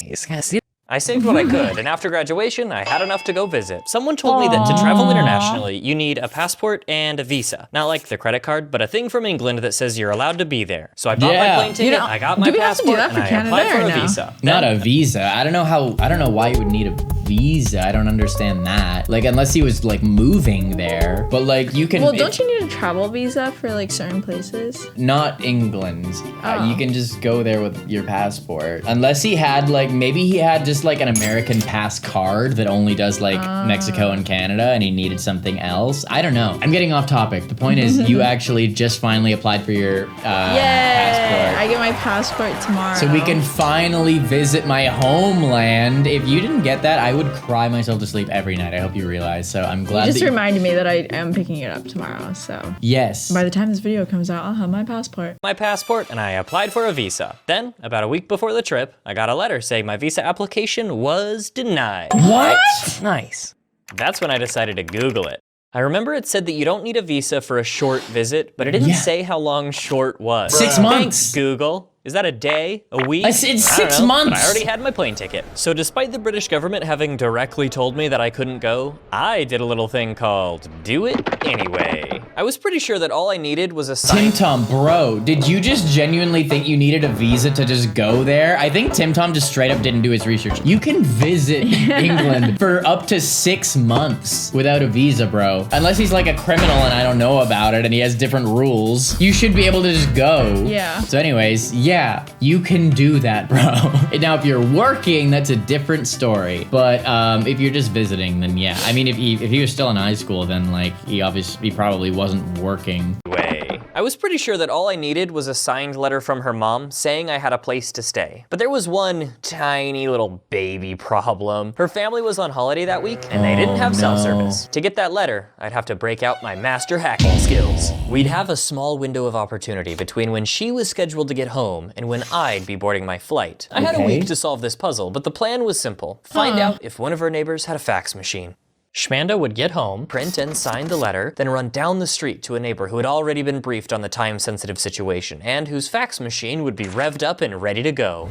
I saved what I could, and after graduation, I had enough to go visit. Someone told me that to travel internationally, you need a passport and a visa. Not like the credit card, but a thing from England that says you're allowed to be there. So I bought my Yeah. plane ticket, I got my do we have to do passport, that and for I Canada applied for or a no? visa. Not a visa. I don't know why you would need a visa. I don't understand that. Like, unless he was like moving there. But like, you can. Well, don't you need a travel visa for like certain places? Not England. Oh. You can just go there with your passport. Unless he had like, maybe he had just like an American pass card that only does like Mexico and Canada, and he needed something else. I don't know. I'm getting off topic. The point is, you actually just finally applied for your passport. I get my passport tomorrow. So we can finally visit my homeland. If you didn't get that, I would cry myself to sleep every night. I hope you realize. So I'm glad You just that reminded me that I am picking it up tomorrow. So yes. by the time this video comes out, I'll have my passport. My passport, and I applied for a visa. Then, about a week before the trip, I got a letter saying my visa application was denied. What? Nice. That's when I decided to Google it. I remember it said that you don't need a visa for a short visit, but it didn't Yeah. say how long short was. 6 Thanks, months. Google. Is that a day? A week? It's I don't 6 know, months. But I already had my plane ticket. So despite the British government having directly told me that I couldn't go, I did a little thing called do it anyway. I was pretty sure that all I needed was a Tim sign. Tom, bro, did you just genuinely think you needed a visa to just go there? I think Tim Tom just straight up didn't do his research. You can visit England for up to 6 months without a visa, bro. Unless he's like a criminal and I don't know about it and he has different rules. You should be able to just go. Yeah. So anyways, yeah, you can do that, bro. Now, if you're working, that's a different story. But if you're just visiting, then yeah. I mean, if he was still in high school, then like he probably wasn't working. Way. I was pretty sure that all I needed was a signed letter from her mom saying I had a place to stay. But there was one tiny little baby problem. Her family was on holiday that week and they didn't have cell no. service. To get that letter, I'd have to break out my master hacking skills. We'd have a small window of opportunity between when she was scheduled to get home and when I'd be boarding my flight. I had a Okay. week to solve this puzzle, but the plan was simple. Find out if one of her neighbors had a fax machine. Shmanda would get home, print and sign the letter, then run down the street to a neighbor who had already been briefed on the time-sensitive situation and whose fax machine would be revved up and ready to go.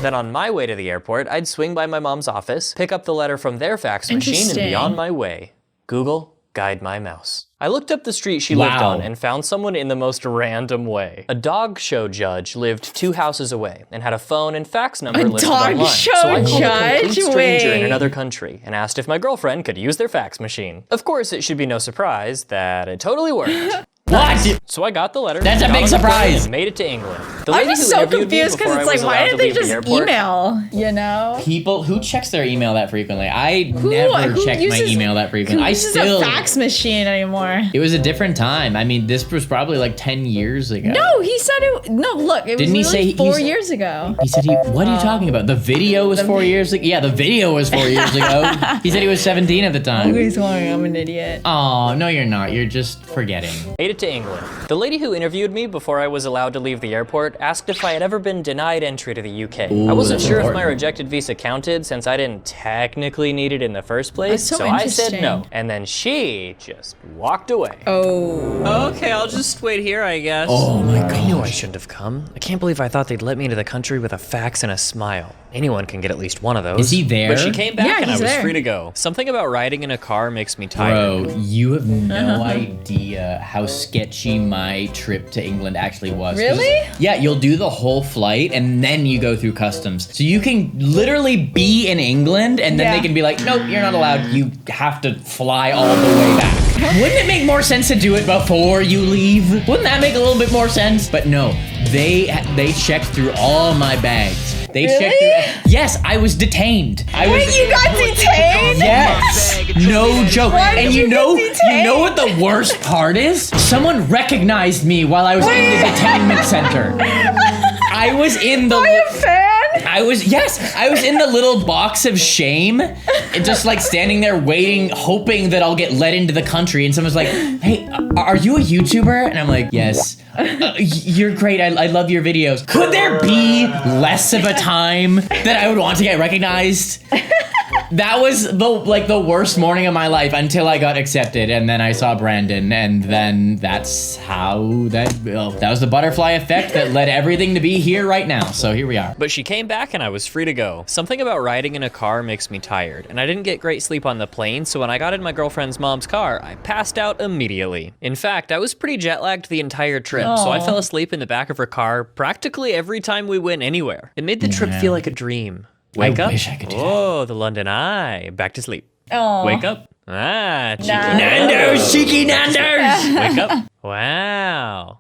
Then on my way to the airport, I'd swing by my mom's office, pick up the letter from their fax machine, and be on my way. Google, guide my mouse. I looked up the street she lived on and found someone in the most random way. A dog show judge lived 2 houses away and had a phone and fax number listed online. So I called a complete stranger in another country and asked if my girlfriend could use their fax machine. Of course, it should be no surprise that it totally worked. What? So I got the letter. That's a big surprise. And made it to England. I'm just so confused because it's like, why didn't they just email? You know? People who checks their email that frequently. I never checked my email that frequently. Who uses a fax machine anymore? It was a different time. I mean, this was probably like 10 years ago. No, he said it. No, look, it was literally 4 years ago. He said what are you talking about? The video was 4 years ago. Yeah, the video was 4 years ago. He said he was 17 at the time. He's going, I'm an idiot. Oh, no, you're not. You're just forgetting. Made it to England. The lady who interviewed me before I was allowed to leave the airport asked if I had ever been denied entry to the UK. Ooh, I wasn't sure if my rejected visa counted since I didn't technically need it in the first place, so I said no. And then she just walked away. Oh. Okay, I'll just wait here, I guess. Oh my god. I knew I shouldn't have come. I can't believe I thought they'd let me into the country with a fax and a smile. Anyone can get at least one of those. Is he there? But she came back and I was there. free to go. Something about riding in a car makes me tired. Bro, you have no idea how sketchy my trip to England actually was. Really? Yeah, you'll do the whole flight and then you go through customs. So you can literally be in England and then they can be like, nope, you're not allowed. You have to fly all the way back. Wouldn't it make more sense to do it before you leave? Wouldn't that make a little bit more sense? But no, they checked through all my bags. They checked through. Yes, I was detained. Wait, you got detained? Yes. No joke. Why And did you you know get what the worst part is? Someone recognized me while I was in the detainment center. I was in the. Are you a fan? I was in the little box of shame, just like standing there waiting, hoping that I'll get let into the country. And someone's like, "Hey, are you a YouTuber?" And I'm like, "Yes." You're great. I love your videos. Could there be less of a time that I would want to get recognized? That was the worst morning of my life until I got accepted, and then I saw Brandon, and then that's how that was the butterfly effect that led everything to be here right now. So here we are. But she came back and I was free to go. Something about riding in a car makes me tired, and I didn't get great sleep on the plane, so when I got in my girlfriend's mom's car, I passed out immediately. In fact, I was pretty jet-lagged the entire trip, so I fell asleep in the back of her car practically every time we went anywhere. It made the trip feel like a dream. Wake up. Wish I could do Oh, the London Eye. Back to sleep. Oh. Wake up. Ah, cheeky Nando's, cheeky Nando's. Wake up. Wow.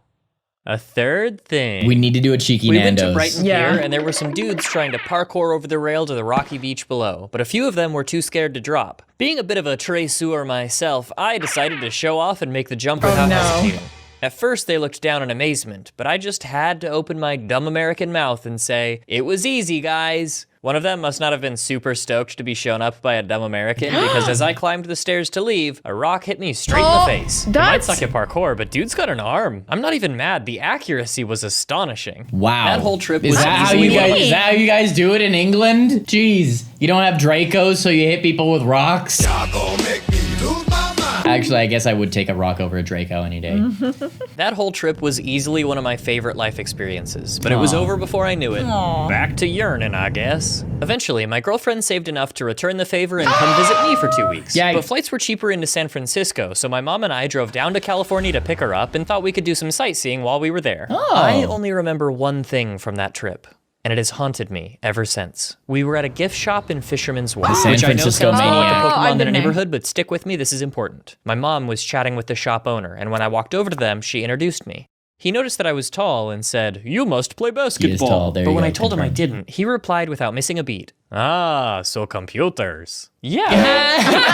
A third thing. We need to do a cheeky We Nando's. went to Brighton Pier, and there were some dudes trying to parkour over the rail to the rocky beach below, but a few of them were too scared to drop. Being a bit of a traceur myself, I decided to show off and make the jump without hesitating. At first, they looked down in amazement, but I just had to open my dumb American mouth and say, "It was easy, guys." One of them must not have been super stoked to be shown up by a dumb American, because as I climbed the stairs to leave, a rock hit me straight in the face. It might suck at parkour, but dude's got an arm. I'm not even mad. The accuracy was astonishing. Wow. That whole trip is was that how you guys do it in England? Jeez. You don't have Dracos, so you hit people with rocks? Actually, I guess I would take a rock over a Draco any day. That whole trip was easily one of my favorite life experiences, but it was over before I knew it. Back to yearning, I guess. Eventually, my girlfriend saved enough to return the favor and come visit me for 2 weeks. Yikes. But flights were cheaper into San Francisco, so my mom and I drove down to California to pick her up and thought we could do some sightseeing while we were there. I only remember one thing from that trip, and it has haunted me ever since. We were at a gift shop in Fisherman's Wharf, San which I know Francisco sounds more like maniac. a Pokemon than a been there. neighborhood, but stick with me, this is important. My mom was chatting with the shop owner, and when I walked over to them, she introduced me. He noticed that I was tall and said, "You must play basketball." tall, there but you when go, I told him I confirmed. didn't, he replied without missing a beat. "Ah, so computers." Yeah.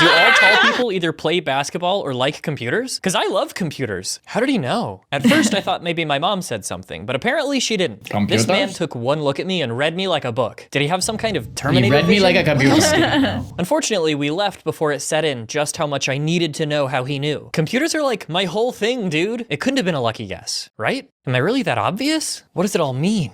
Do all tall people either play basketball or like computers? Because I love computers. How did he know? At first, I thought maybe my mom said something, but apparently she didn't. Computers? This man took one look at me and read me like a book. Did he have some kind of Terminator read me vision? like a computer. I just didn't know. Unfortunately, we left before it set in just how much I needed to know how he knew. Computers are like my whole thing, dude. It couldn't have been a lucky guess, right? Am I really that obvious? What does it all mean?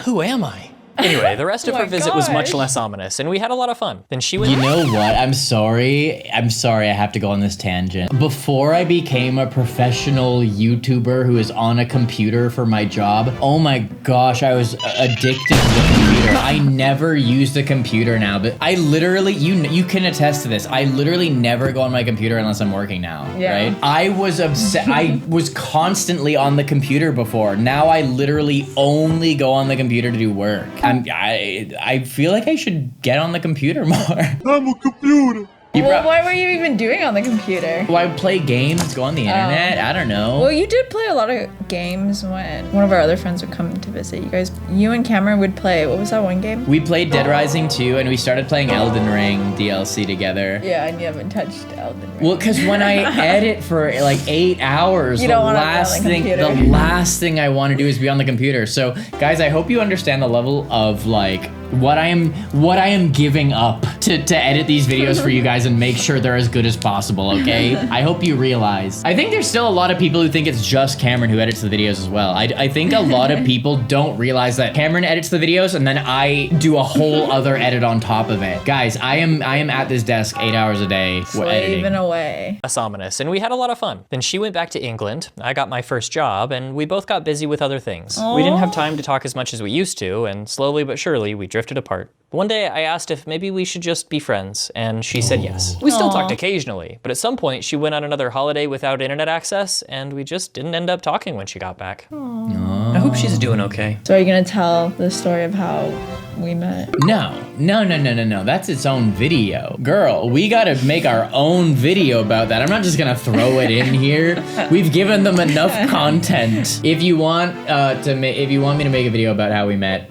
Who am I? Anyway, the rest of her my visit was much gosh. less ominous, and we had a lot of fun. Then she went. You know what? I'm sorry. I have to go on this tangent. Before I became a professional YouTuber who is on a computer for my job, oh my gosh, I was addicted to the computer. I never use the computer now, but I literally, you can attest to this. I literally never go on my computer unless I'm working now, right? I was upset. I was constantly on the computer before. Now I literally only go on the computer to do work. I feel like I should get on the computer more. I'm a computer. Well, what were you even doing on the computer? Well, I would play games, go on the internet. I don't know. Well, you did play a lot of games when one of our other friends would come to visit. You and Cameron would play. What was that one game? We played Dead Rising 2, and we started playing Elden Ring DLC together. Yeah, and you haven't touched Elden Ring. Well, because when I edit for like 8 hours, You the don't wanna be on last the thing, computer. the last thing I want to do is be on the computer. So, guys, I hope you understand the level of like what I am giving up to edit these videos for you guys and make sure they're as good as possible. Okay, I hope you realize. I think there's still a lot of people who think it's just Cameron who edits the videos as well. I think a lot of people don't realize that Cameron edits the videos and then I do a whole other edit on top of it. Guys, I am at this desk 8 hours a day editing. Slaving away. Less ominous, and we had a lot of fun. Then she went back to England, I got my first job, and we both got busy with other things. We didn't have time to talk as much as we used to, and slowly but surely we drifted apart. One day I asked if maybe we should just be friends, and she said yes. We still talked occasionally, but at some point she went on another holiday without internet access, and we just didn't end up talking when she got back. I hope she's doing okay. So are you gonna tell the story of how we met? No. That's its own video. Girl, we gotta make our own video about that. I'm not just gonna throw it in here. We've given them enough content. If you want me to make a video about how we met,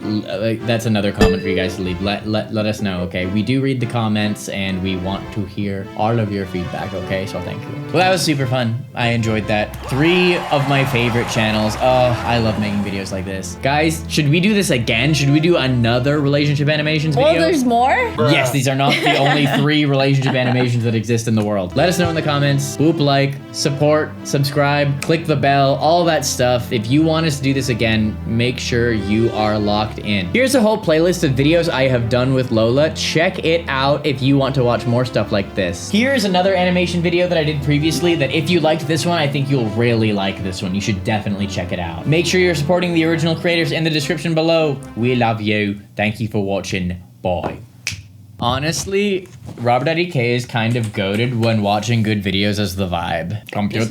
that's another comment for you guys to leave. Let us know, okay? We do read the comments and we want to hear all of your feedback, okay? So thank you. Well, that was super fun. I enjoyed that. 3 of my favorite channels. Oh, I love making videos like this. Guys, should we do this again? Should we do another relationship animations video? Oh, there's more? Yes, these are not the only 3 relationship animations that exist in the world. Let us know in the comments. Boop like, support, subscribe, click the bell, all that stuff. If you want us to do this again, make sure you are locked in. Here's a whole playlist of videos I have done with Lola. Check it out if you want to watch more stuff like this. Here's another animation video that I did previously that if you liked this one, I think you'll really like this one. You should definitely check it out. Make sure you're supporting the original creators in the description below. We love you. Thank you for watching. Bye. Honestly, RobertIDK is kind of goated when watching good videos as the vibe. Computers?